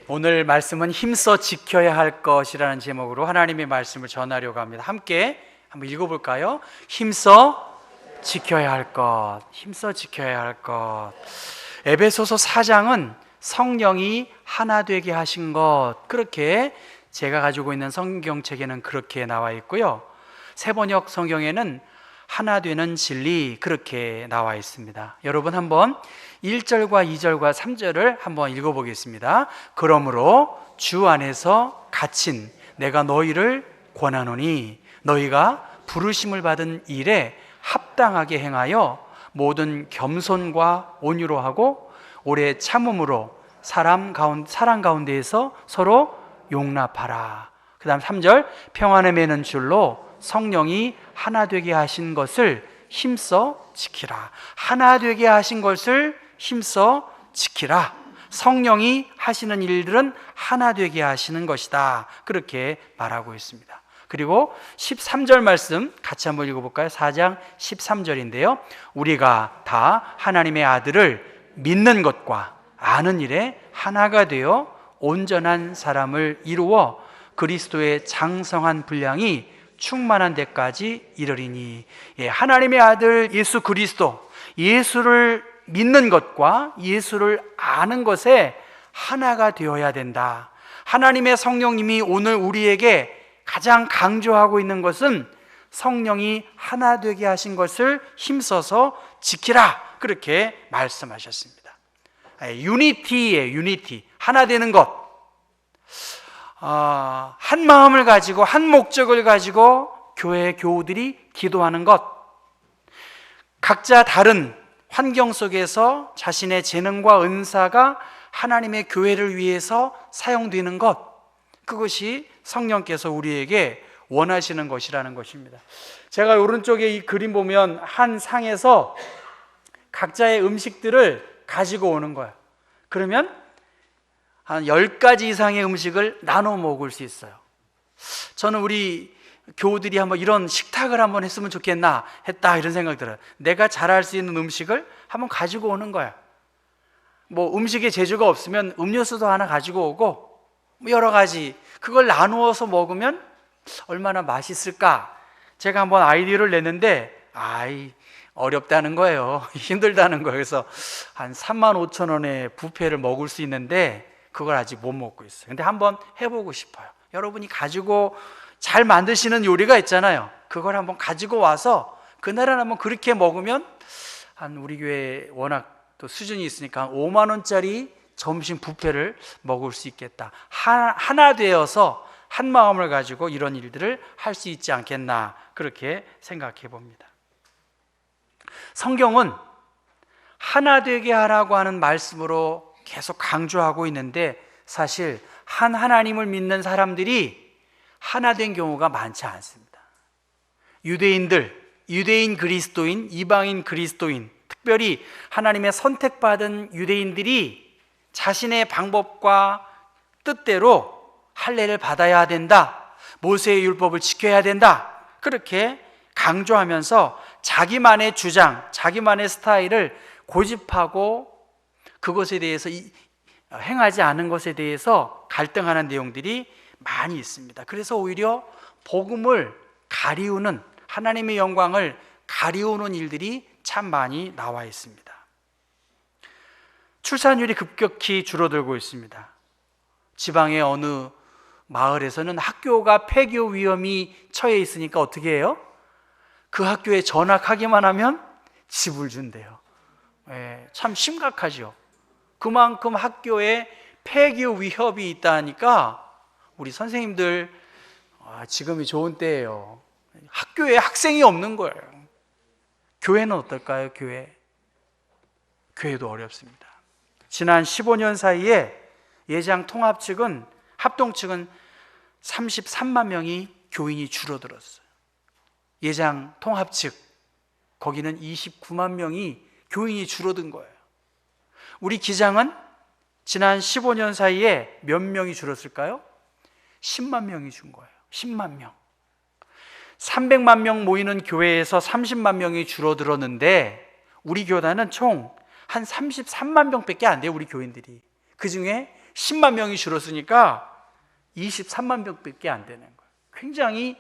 오늘 말씀은 힘써 지켜야 할 것이라는 제목으로 하나님의 말씀을 전하려고 합니다. 함께 한번 읽어볼까요? 힘써 지켜야 할 것, 힘써 지켜야 할 것. 에베소서 4장은 성령이 하나 되게 하신 것, 그렇게 제가 가지고 있는 성경책에는 그렇게 나와 있고요, 새번역 성경에는 하나 되는 진리, 그렇게 나와 있습니다. 여러분 한번 1절과 2절과 3절을 한번 읽어보겠습니다. 그러므로 주 안에서 갇힌 내가 너희를 권하노니 너희가 부르심을 받은 일에 합당하게 행하여 모든 겸손과 온유로 하고 오래 참음으로 사랑 가운데에서 서로 용납하라. 그 다음 3절, 평안에 매는 줄로 성령이 하나 되게 하신 것을 힘써 지키라. 하나 되게 하신 것을 힘써 지키라. 성령이 하시는 일들은 하나 되게 하시는 것이다, 그렇게 말하고 있습니다. 그리고 13절 말씀 같이 한번 읽어볼까요? 4장 13절인데요 우리가 다 하나님의 아들을 믿는 것과 아는 일에 하나가 되어 온전한 사람을 이루어 그리스도의 장성한 분량이 충만한 데까지 이르리니. 하나님의 아들 예수 그리스도, 예수를 믿는 것과 예수를 아는 것에 하나가 되어야 된다. 하나님의 성령님이 오늘 우리에게 가장 강조하고 있는 것은 성령이 하나 되게 하신 것을 힘써서 지키라, 그렇게 말씀하셨습니다. 유니티예요. 유니티, 하나 되는 것. 한 마음을 가지고 한 목적을 가지고 교회 교우들이 기도하는 것, 각자 다른 환경 속에서 자신의 재능과 은사가 하나님의 교회를 위해서 사용되는 것, 그것이 성령께서 우리에게 원하시는 것이라는 것입니다. 제가 오른쪽에 이 그림 보면 한 상에서 각자의 음식들을 가지고 오는 거예요. 그러면 한 10가지 이상의 음식을 나눠 먹을 수 있어요. 저는 우리 교우들이 한번 이런 식탁을 한번 했으면 좋겠나 했다, 이런 생각 들어요. 내가 잘할 수 있는 음식을 한번 가지고 오는 거야. 뭐 음식에 재주가 없으면 음료수도 하나 가지고 오고, 여러 가지 그걸 나누어서 먹으면 얼마나 맛있을까. 제가 한번 아이디어를 냈는데 어렵다는 거예요. 힘들다는 거예요. 그래서 한 35,000원에 뷔페를 먹을 수 있는데 그걸 아직 못 먹고 있어요. 근데 한번 해보고 싶어요. 여러분이 가지고 잘 만드시는 요리가 있잖아요. 그걸 한번 가지고 와서 그날은 한번 그렇게 먹으면 한 우리 교회 워낙 또 수준이 있으니까 한 5만 원짜리 점심 뷔페를 먹을 수 있겠다. 하나 되어서 한 마음을 가지고 이런 일들을 할 수 있지 않겠나, 그렇게 생각해 봅니다. 성경은 하나 되게 하라고 하는 말씀으로 계속 강조하고 있는데, 사실 한 하나님을 믿는 사람들이 하나 된 경우가 많지 않습니다. 유대인 그리스도인, 이방인 그리스도인, 특별히 하나님의 선택받은 유대인들이 자신의 방법과 뜻대로 할례를 받아야 된다, 모세의 율법을 지켜야 된다, 그렇게 강조하면서 자기만의 주장, 자기만의 스타일을 고집하고 그것에 대해서 행하지 않은 것에 대해서 갈등하는 내용들이 많이 있습니다. 그래서 오히려 복음을 가리우는, 하나님의 영광을 가리우는 일들이 참 많이 나와 있습니다. 출산율이 급격히 줄어들고 있습니다. 지방의 어느 마을에서는 학교가 폐교 위험이 처해 있으니까 어떻게 해요? 그 학교에 전학하기만 하면 집을 준대요. 참 심각하죠. 그만큼 학교에 폐교 위협이 있다니까 우리 선생님들 지금이 좋은 때예요. 학교에 학생이 없는 거예요. 교회는 어떨까요? 교회도 어렵습니다. 지난 15년 사이에 예장 통합 측은, 합동 측은 33만 명이 교인이 줄어들었어요. 예장 통합 측, 거기는 29만 명이 교인이 줄어든 거예요. 우리 기장은 지난 15년 사이에 몇 명이 줄었을까요? 10만 명이 준 거예요. 10만 명. 300만 명 모이는 교회에서 30만 명이 줄어들었는데 우리 교단은 총 한 33만 명밖에 안 돼요. 우리 교인들이. 그 중에 10만 명이 줄었으니까 23만 명밖에 안 되는 거예요. 굉장히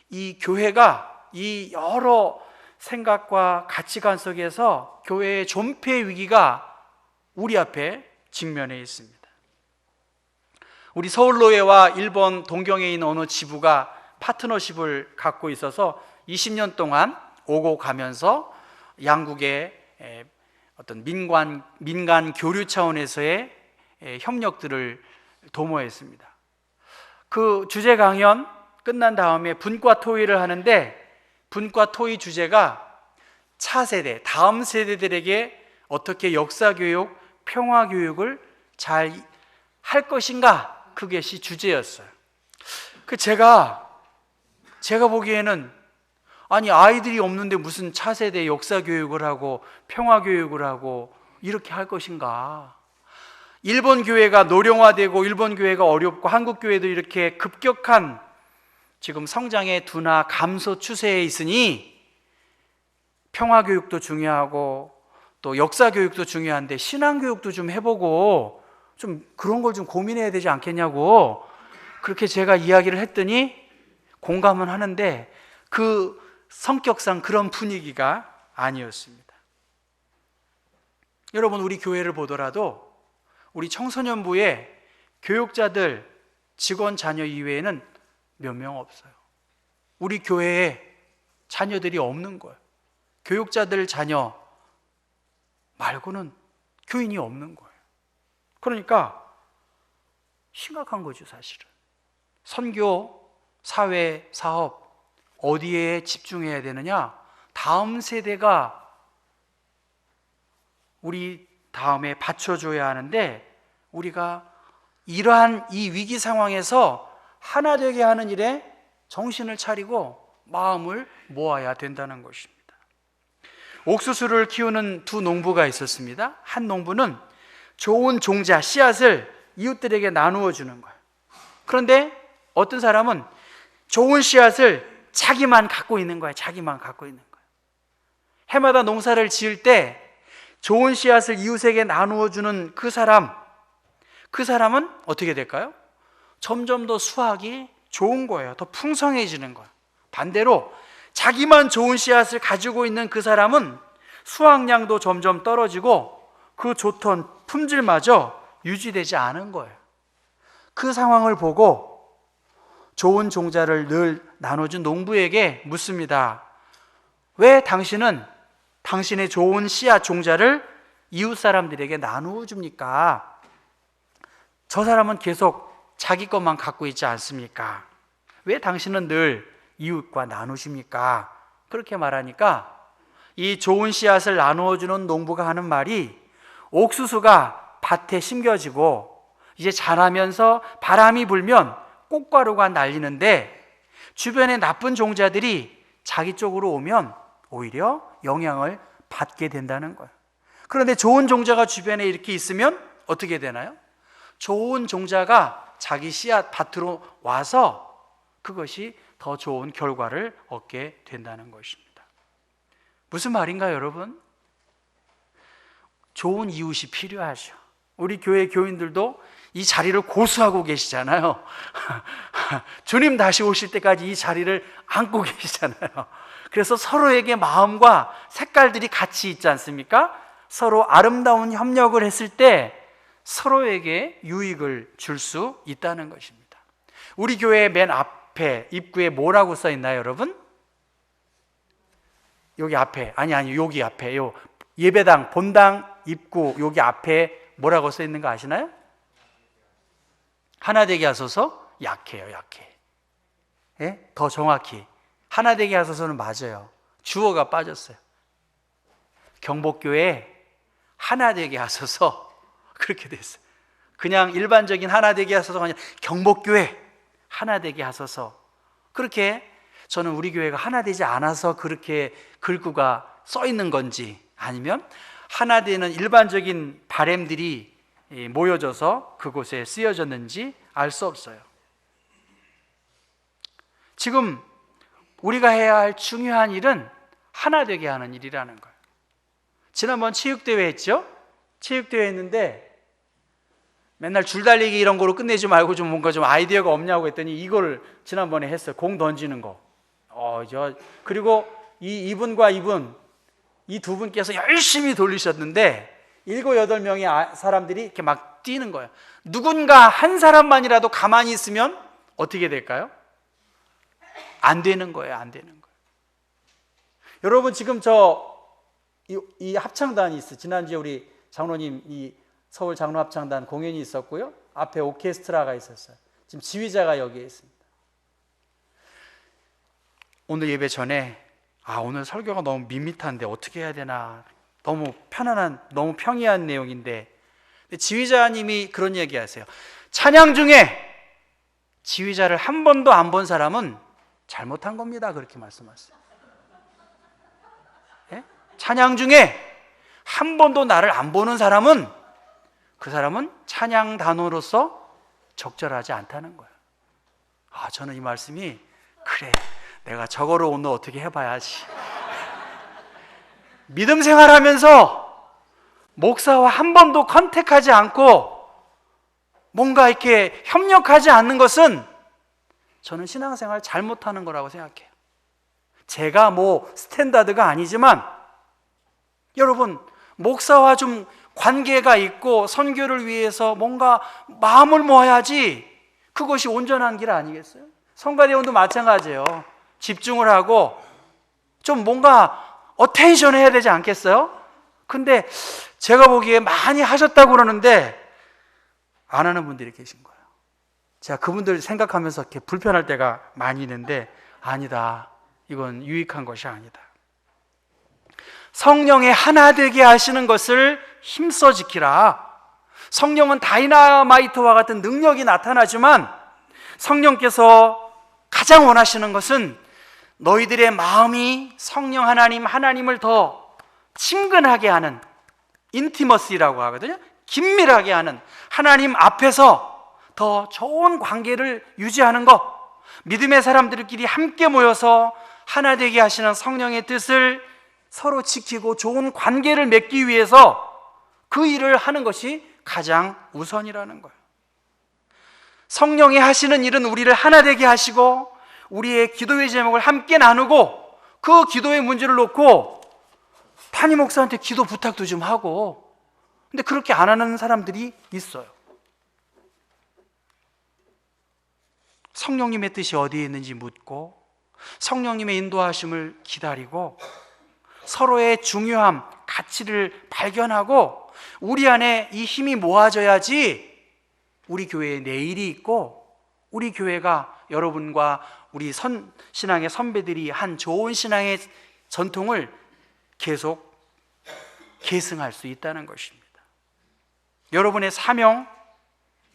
이 교회가 이 여러 생각과 가치관 속에서 교회의 존폐 위기가 우리 앞에 직면해 있습니다. 우리 서울로회와 일본 동경에 있는 어느 지부가 파트너십을 갖고 있어서 20년 동안 오고 가면서 양국의 어떤 민간 교류 차원에서의 협력들을 도모했습니다. 그 주제 강연 끝난 다음에 분과 토의를 하는데, 분과 토의 주제가 차세대, 다음 세대들에게 어떻게 역사교육, 평화교육을 잘 할 것인가, 그것이 주제였어요. 제가 보기에는 아니, 아이들이 없는데 무슨 차세대 역사교육을 하고 평화교육을 하고 이렇게 할 것인가. 일본 교회가 노령화되고 일본 교회가 어렵고 한국 교회도 이렇게 급격한 지금 성장의 둔화 감소 추세에 있으니 평화교육도 중요하고 또 역사교육도 중요한데 신앙교육도 좀 해보고 좀 그런 걸 좀 고민해야 되지 않겠냐고 그렇게 제가 이야기를 했더니 공감은 하는데 그 성격상 그런 분위기가 아니었습니다. 여러분, 우리 교회를 보더라도 우리 청소년부의 교육자들, 직원, 자녀 이외에는 몇 명 없어요. 우리 교회에 자녀들이 없는 거예요. 교육자들 자녀 말고는 교인이 없는 거예요. 그러니까 심각한 거죠, 사실은. 선교, 사회, 사업 어디에 집중해야 되느냐? 다음 세대가 우리 다음에 받쳐줘야 하는데 우리가 이러한 이 위기 상황에서 하나 되게 하는 일에 정신을 차리고 마음을 모아야 된다는 것입니다. 옥수수를 키우는 두 농부가 있었습니다. 한 농부는 좋은 종자, 씨앗을 이웃들에게 나누어 주는 거예요. 그런데 어떤 사람은 좋은 씨앗을 자기만 갖고 있는 거예요. 자기만 갖고 있는 거예요. 해마다 농사를 지을 때 좋은 씨앗을 이웃에게 나누어 주는 그 사람은 어떻게 될까요? 점점 더 수확이 좋은 거예요. 더 풍성해지는 거예요. 반대로 자기만 좋은 씨앗을 가지고 있는 그 사람은 수확량도 점점 떨어지고 그 좋던 품질마저 유지되지 않은 거예요. 그 상황을 보고 좋은 종자를 늘 나눠준 농부에게 묻습니다. 왜 당신은 당신의 좋은 씨앗 종자를 이웃 사람들에게 나누어 줍니까? 저 사람은 계속 자기 것만 갖고 있지 않습니까? 왜 당신은 늘 이웃과 나누십니까? 그렇게 말하니까 이 좋은 씨앗을 나누어 주는 농부가 하는 말이 옥수수가 밭에 심겨지고 이제 자라면서 바람이 불면 꽃가루가 날리는데 주변의 나쁜 종자들이 자기 쪽으로 오면 오히려 영향을 받게 된다는 거예요. 그런데 좋은 종자가 주변에 이렇게 있으면 어떻게 되나요? 좋은 종자가 자기 씨앗 밭으로 와서 그것이 더 좋은 결과를 얻게 된다는 것입니다. 무슨 말인가요, 여러분? 좋은 이웃이 필요하죠. 우리 교회 교인들도 이 자리를 고수하고 계시잖아요. 주님 다시 오실 때까지 이 자리를 안고 계시잖아요. 그래서 서로에게 마음과 색깔들이 같이 있지 않습니까? 서로 아름다운 협력을 했을 때 서로에게 유익을 줄 수 있다는 것입니다. 우리 교회 맨 앞에 입구에 뭐라고 써 있나요, 여러분? 여기 앞에, 아니 여기 앞에, 요 예배당 본당 입구 여기 앞에 뭐라고 써 있는 거 아시나요? 하나 되게 하소서. 약해요, 약해. 예? 더 정확히 하나 되게 하소서는 맞아요. 주어가 빠졌어요. 경복교회 하나 되게 하소서, 그렇게 됐어요. 그냥 일반적인 하나 되게 하소서가 아니라 경복교회 하나 되게 하소서. 그렇게 저는 우리 교회가 하나 되지 않아서 그렇게 글구가 써 있는 건지 아니면 하나 되는 일반적인 바램들이 모여져서 그곳에 쓰여졌는지 알 수 없어요. 지금 우리가 해야 할 중요한 일은 하나 되게 하는 일이라는 거예요. 지난번 체육대회 했죠? 체육대회 했는데 맨날 줄달리기 이런 거로 끝내지 말고 좀 뭔가 좀 아이디어가 없냐고 했더니 이걸 지난번에 했어요. 공 던지는 거. 그리고 이분과 이분, 이 두 분께서 열심히 돌리셨는데 7, 8명의 사람들이 이렇게 막 뛰는 거예요. 누군가 한 사람만이라도 가만히 있으면 어떻게 될까요? 안 되는 거예요. 안 되는 거예요. 여러분, 지금 이 합창단이 있어요. 지난주에 우리 장로님 이 서울 장로합창단 공연이 있었고요. 앞에 오케스트라가 있었어요. 지금 지휘자가 여기에 있습니다. 오늘 예배 전에 오늘 설교가 너무 밋밋한데 어떻게 해야 되나, 너무 편안한, 너무 평이한 내용인데 지휘자님이 그런 얘기 하세요. 찬양 중에 지휘자를 한 번도 안 본 사람은 잘못한 겁니다. 그렇게 말씀하세요. 예? 찬양 중에 한 번도 나를 안 보는 사람은, 그 사람은 찬양단으로서 적절하지 않다는 거예요. 저는 이 말씀이, 그래, 내가 저거를 오늘 어떻게 해봐야지. 믿음 생활하면서 목사와 한 번도 컨택하지 않고 뭔가 이렇게 협력하지 않는 것은 저는 신앙생활 잘못하는 거라고 생각해요. 제가 뭐 스탠다드가 아니지만 여러분, 목사와 좀 관계가 있고 선교를 위해서 뭔가 마음을 모아야지 그것이 온전한 길 아니겠어요? 성가대원도 마찬가지예요. 집중을 하고 좀 뭔가 어텐션 해야 되지 않겠어요? 근데 제가 보기에 많이 하셨다고 그러는데 안 하는 분들이 계신 거예요. 제가 그분들 생각하면서 이렇게 불편할 때가 많이 있는데, 아니다, 이건 유익한 것이 아니다. 성령의 하나 되게 하시는 것을 힘써 지키라. 성령은 다이나마이트와 같은 능력이 나타나지만 성령께서 가장 원하시는 것은 너희들의 마음이 성령 하나님을 더 친근하게 하는, 인티머시라고 하거든요. 긴밀하게 하는, 하나님 앞에서 더 좋은 관계를 유지하는 것, 믿음의 사람들끼리 함께 모여서 하나 되게 하시는 성령의 뜻을 서로 지키고 좋은 관계를 맺기 위해서 그 일을 하는 것이 가장 우선이라는 거예요. 성령이 하시는 일은 우리를 하나 되게 하시고 우리의 기도의 제목을 함께 나누고 그 기도의 문제를 놓고 담임 목사한테 기도 부탁도 좀 하고, 근데 그렇게 안 하는 사람들이 있어요. 성령님의 뜻이 어디에 있는지 묻고 성령님의 인도하심을 기다리고 서로의 중요함, 가치를 발견하고 우리 안에 이 힘이 모아져야지 우리 교회에 내일이 있고 우리 교회가 여러분과 우리 신앙의 선배들이 한 좋은 신앙의 전통을 계속 계승할 수 있다는 것입니다. 여러분의 사명,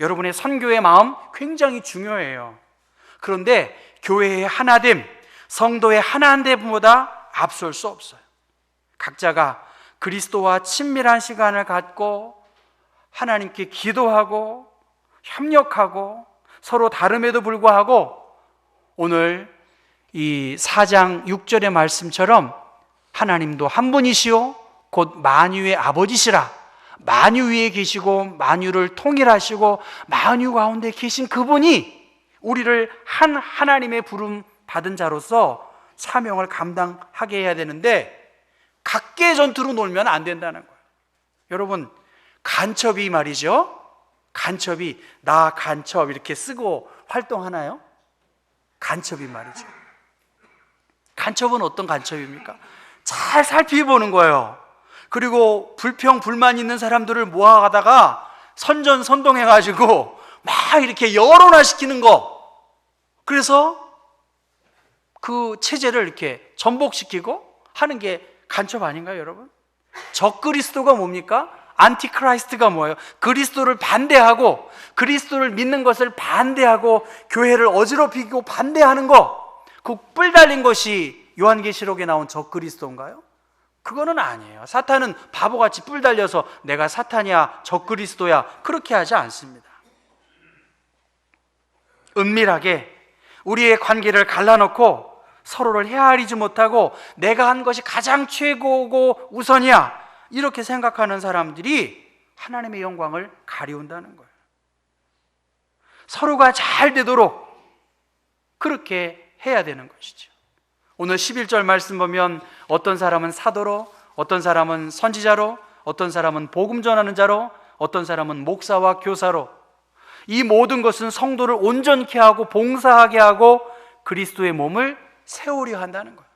여러분의 선교의 마음 굉장히 중요해요. 그런데 교회의 하나됨, 성도의 하나됨보다 앞설 수 없어요. 각자가 그리스도와 친밀한 시간을 갖고 하나님께 기도하고 협력하고 서로 다름에도 불구하고 오늘 이 4장 6절의 말씀처럼 하나님도 한 분이시오 곧 만유의 아버지시라. 만유 위에 계시고 만유를 통일하시고 만유 가운데 계신 그분이 우리를 한 하나님의 부름 받은 자로서 사명을 감당하게 해야 되는데 각계 전투로 놀면 안 된다는 거예요. 여러분, 간첩이 말이죠, 간첩이 나 간첩 이렇게 쓰고 활동하나요? 간첩이 말이죠. 간첩은 어떤 간첩입니까? 잘 살피보는 거예요. 그리고 불평 불만 있는 사람들을 모아가다가 선전선동해가지고 막 이렇게 여론화시키는 거. 그래서 그 체제를 이렇게 전복시키고 하는 게 간첩 아닌가요, 여러분? 적그리스도가 뭡니까? 안티크라이스트가 뭐예요? 그리스도를 반대하고 그리스도를 믿는 것을 반대하고 교회를 어지럽히고 반대하는 거, 그 뿔 달린 것이 요한계시록에 나온 적그리스도인가요? 그거는 아니에요. 사탄은 바보같이 뿔 달려서 내가 사탄이야, 적그리스도야, 그렇게 하지 않습니다. 은밀하게 우리의 관계를 갈라놓고 서로를 헤아리지 못하고 내가 한 것이 가장 최고고 우선이야, 이렇게 생각하는 사람들이 하나님의 영광을 가리운다는 거예요. 서로가 잘 되도록 그렇게 해야 되는 것이죠. 오늘 11절 말씀 보면 어떤 사람은 사도로, 어떤 사람은 선지자로, 어떤 사람은 복음 전하는 자로, 어떤 사람은 목사와 교사로, 이 모든 것은 성도를 온전케 하고 봉사하게 하고 그리스도의 몸을 세우려 한다는 거예요.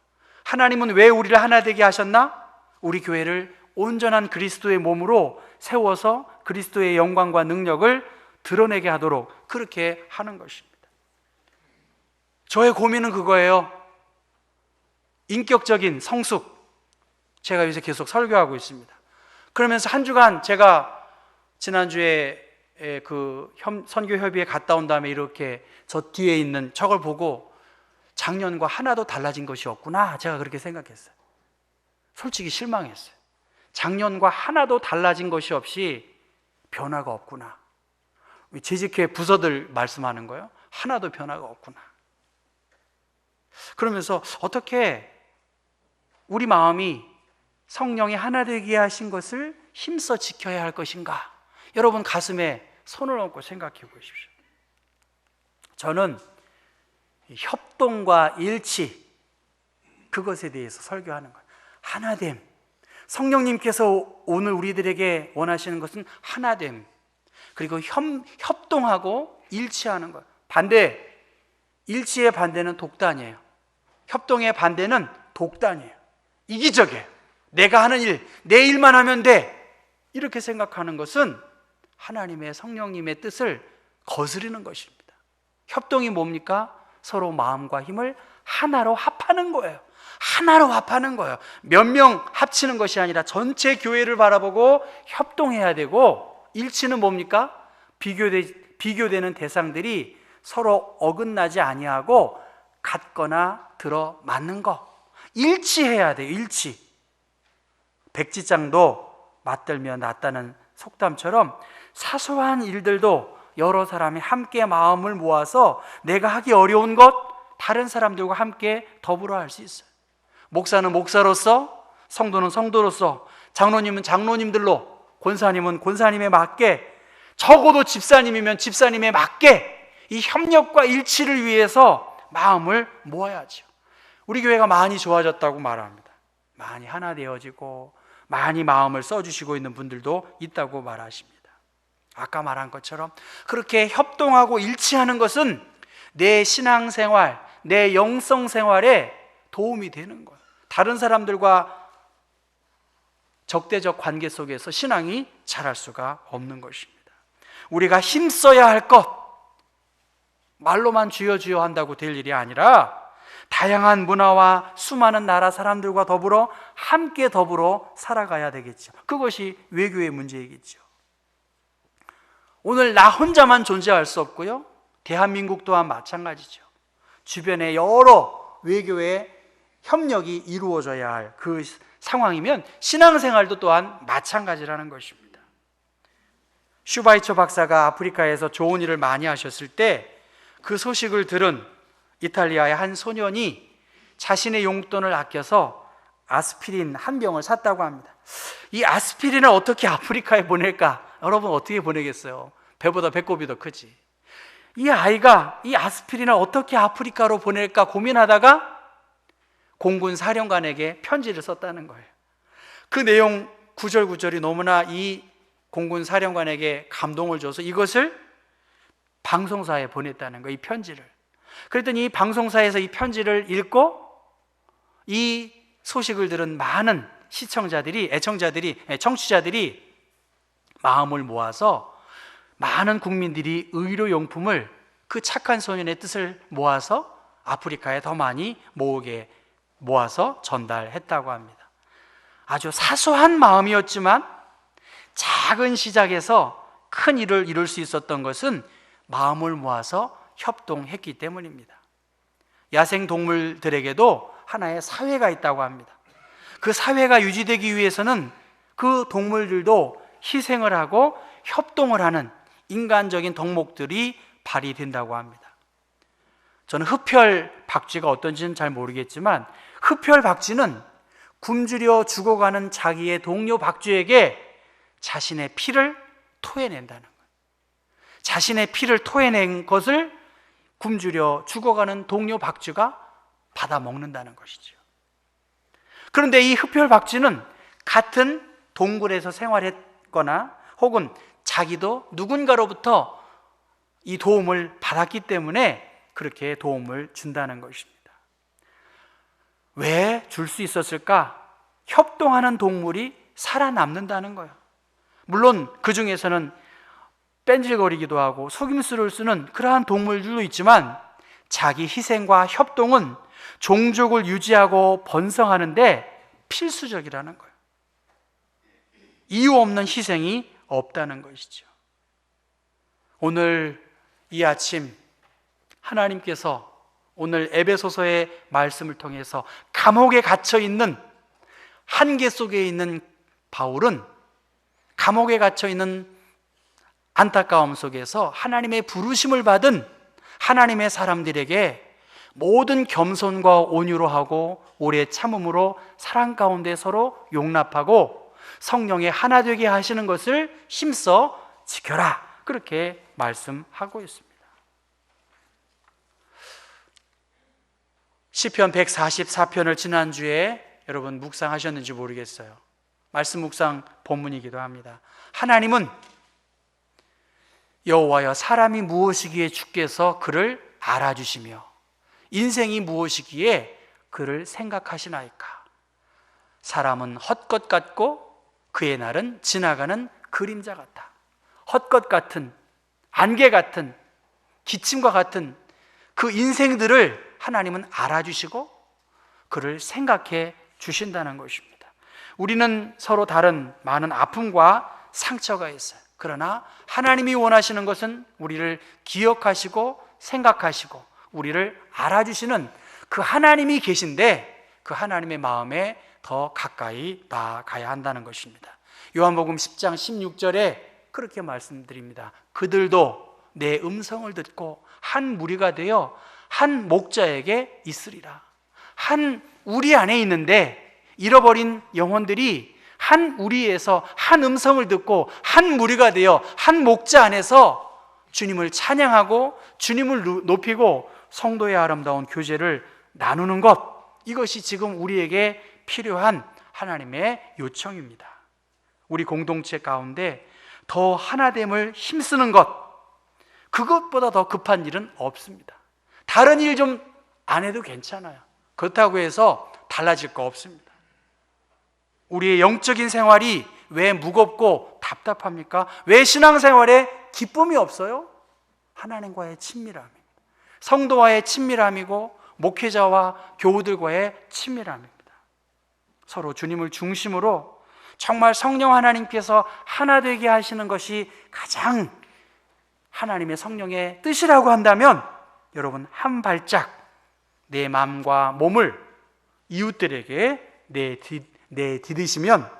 하나님은 왜 우리를 하나 되게 하셨나? 우리 교회를 온전한 그리스도의 몸으로 세워서 그리스도의 영광과 능력을 드러내게 하도록 그렇게 하는 것입니다. 저의 고민은 그거예요. 인격적인 성숙, 제가 요새 계속 설교하고 있습니다. 그러면서 한 주간 제가 지난주에 그 선교협의회 갔다 온 다음에 이렇게 저 뒤에 있는 저걸 보고 작년과 하나도 달라진 것이 없구나, 제가 그렇게 생각했어요. 솔직히 실망했어요. 작년과 하나도 달라진 것이 없이 변화가 없구나. 재직회 부서들 말씀하는 거예요. 하나도 변화가 없구나. 그러면서 어떻게 우리 마음이 성령이 하나 되게 하신 것을 힘써 지켜야 할 것인가? 여러분 가슴에 손을 얹고 생각해 보십시오. 저는 협동과 일치, 그것에 대해서 설교하는 거예요. 하나됨. 성령님께서 오늘 우리들에게 원하시는 것은 하나됨, 그리고 협동하고 일치하는 거예요. 반대, 일치의 반대는 독단이에요. 협동의 반대는 독단이에요. 이기적이에요. 내가 하는 일, 내 일만 하면 돼, 이렇게 생각하는 것은 하나님의 성령님의 뜻을 거스르는 것입니다. 협동이 뭡니까? 서로 마음과 힘을 하나로 합하는 거예요. 하나로 합하는 거예요. 몇 명 합치는 것이 아니라 전체 교회를 바라보고 협동해야 되고, 일치는 뭡니까? 비교되는 대상들이 서로 어긋나지 아니하고 같거나 들어맞는 거, 일치해야 돼요. 일치. 백지장도 맞들며 낫다는 속담처럼 사소한 일들도 여러 사람이 함께 마음을 모아서 내가 하기 어려운 것 다른 사람들과 함께 더불어 할 수 있어요. 목사는 목사로서, 성도는 성도로서, 장로님은 장로님들로, 권사님은 권사님에 맞게, 적어도 집사님이면 집사님에 맞게 이 협력과 일치를 위해서 마음을 모아야죠. 우리 교회가 많이 좋아졌다고 말합니다. 많이 하나 되어지고 많이 마음을 써주시고 있는 분들도 있다고 말하십니다. 아까 말한 것처럼 그렇게 협동하고 일치하는 것은 내 신앙생활, 내 영성생활에 도움이 되는 거예요. 다른 사람들과 적대적 관계 속에서 신앙이 자랄 수가 없는 것입니다. 우리가 힘써야 할 것, 말로만 주여 주여 한다고 될 일이 아니라 다양한 문화와 수많은 나라 사람들과 더불어 함께 더불어 살아가야 되겠죠. 그것이 외교의 문제이겠죠. 오늘 나 혼자만 존재할 수 없고요, 대한민국 또한 마찬가지죠. 주변에 여러 외교의 협력이 이루어져야 할 그 상황이면 신앙생활도 또한 마찬가지라는 것입니다. 슈바이처 박사가 아프리카에서 좋은 일을 많이 하셨을 때 그 소식을 들은 이탈리아의 한 소년이 자신의 용돈을 아껴서 아스피린 한 병을 샀다고 합니다. 이 아스피린을 어떻게 아프리카에 보낼까? 여러분 어떻게 보내겠어요? 배보다 배꼽이 더 크지. 이 아이가 이 아스피린을 어떻게 아프리카로 보낼까 고민하다가 공군 사령관에게 편지를 썼다는 거예요. 그 내용 구절구절이 너무나 이 공군 사령관에게 감동을 줘서 이것을 방송사에 보냈다는 거예요. 이 편지를. 그랬더니 이 방송사에서 이 편지를 읽고 이 소식을 들은 많은 시청자들이, 청취자들이 마음을 모아서 많은 국민들이 의료용품을, 그 착한 소년의 뜻을 모아서 아프리카에 더 많이 모아서 전달했다고 합니다. 아주 사소한 마음이었지만 작은 시작에서 큰 일을 이룰 수 있었던 것은 마음을 모아서 협동했기 때문입니다. 야생동물들에게도 하나의 사회가 있다고 합니다. 그 사회가 유지되기 위해서는 그 동물들도 희생을 하고 협동을 하는 인간적인 덕목들이 발휘된다고 합니다. 저는 흡혈 박쥐가 어떤지는 잘 모르겠지만 흡혈 박쥐는 굶주려 죽어가는 자기의 동료 박쥐에게 자신의 피를 토해낸다는 거예요. 자신의 피를 토해낸 것을 굶주려 죽어가는 동료 박쥐가 받아 먹는다는 것이죠. 그런데 이 흡혈 박쥐는 같은 동굴에서 생활했거나 혹은 자기도 누군가로부터 이 도움을 받았기 때문에 그렇게 도움을 준다는 것입니다. 왜 줄 수 있었을까? 협동하는 동물이 살아남는다는 거예요. 물론 그 중에서는 뺀질거리기도 하고 속임수를 쓰는 그러한 동물들도 있지만 자기 희생과 협동은 종족을 유지하고 번성하는데 필수적이라는 거예요. 이유 없는 희생이 없다는 것이죠. 오늘 이 아침 하나님께서 오늘 에베소서의 말씀을 통해서 감옥에 갇혀 있는, 한계 속에 있는 바울은 감옥에 갇혀 있는 안타까움 속에서 하나님의 부르심을 받은 하나님의 사람들에게 모든 겸손과 온유로 하고 오래 참음으로 사랑 가운데 서로 용납하고 성령의 하나 되게 하시는 것을 힘써 지켜라, 그렇게 말씀하고 있습니다. 시편 144편을 지난주에 여러분 묵상하셨는지 모르겠어요. 말씀 묵상 본문이기도 합니다. 하나님은 여호와여, 사람이 무엇이기에 주께서 그를 알아주시며 인생이 무엇이기에 그를 생각하시나이까. 사람은 헛것 같고 그의 날은 지나가는 그림자 같다. 헛것 같은, 안개 같은, 기침과 같은 그 인생들을 하나님은 알아주시고 그를 생각해 주신다는 것입니다. 우리는 서로 다른 많은 아픔과 상처가 있어요. 그러나 하나님이 원하시는 것은 우리를 기억하시고 생각하시고 우리를 알아주시는 그 하나님이 계신데 그 하나님의 마음에 더 가까이 나아가야 한다는 것입니다. 요한복음 10장 16절에 그렇게 말씀드립니다. 그들도 내 음성을 듣고 한 무리가 되어 한 목자에게 있으리라. 한 우리 안에 있는데 잃어버린 영혼들이 한 우리에서 한 음성을 듣고 한 무리가 되어 한 목자 안에서 주님을 찬양하고 주님을 높이고 성도의 아름다운 교제를 나누는 것, 이것이 지금 우리에게 필요한 하나님의 요청입니다. 우리 공동체 가운데 더 하나됨을 힘쓰는 것, 그것보다 더 급한 일은 없습니다. 다른 일 좀 안 해도 괜찮아요. 그렇다고 해서 달라질 거 없습니다. 우리의 영적인 생활이 왜 무겁고 답답합니까? 왜 신앙생활에 기쁨이 없어요? 하나님과의 친밀함입니다. 성도와의 친밀함이고 목회자와 교우들과의 친밀함입니다. 서로 주님을 중심으로 정말 성령 하나님께서 하나 되게 하시는 것이 가장 하나님의 성령의 뜻이라고 한다면 여러분 한 발짝 내 마음과 몸을 이웃들에게 내디디시면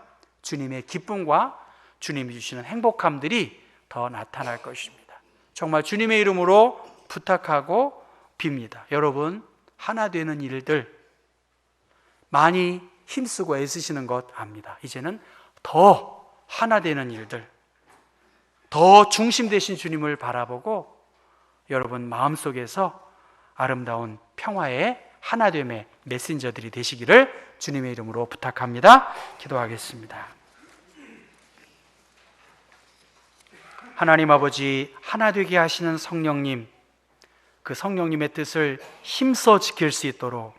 주님의 기쁨과 주님이 주시는 행복함들이 더 나타날 것입니다. 정말 주님의 이름으로 부탁하고 빕니다. 여러분 하나 되는 일들 많이 힘쓰고 애쓰시는 것 압니다. 이제는 더 하나 되는 일들, 더 중심 되신 주님을 바라보고 여러분 마음속에서 아름다운 평화의 하나됨의 메신저들이 되시기를 주님의 이름으로 부탁합니다. 기도하겠습니다. 하나님 아버지, 하나 되게 하시는 성령님, 그 성령님의 뜻을 힘써 지킬 수 있도록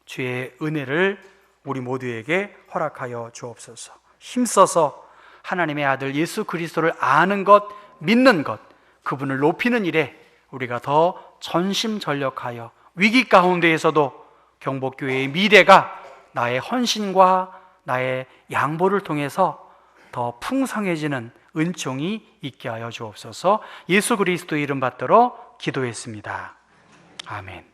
주의 은혜를 우리 모두에게 허락하여 주옵소서. 힘써서 하나님의 아들 예수 그리스도를 아는 것, 믿는 것, 그분을 높이는 일에 우리가 더 전심전력하여 위기 가운데에서도 경복교회의 미래가 나의 헌신과 나의 양보를 통해서 더 풍성해지는 은총이 있게 하여 주옵소서. 예수 그리스도의 이름 받들어 기도했습니다. 아멘.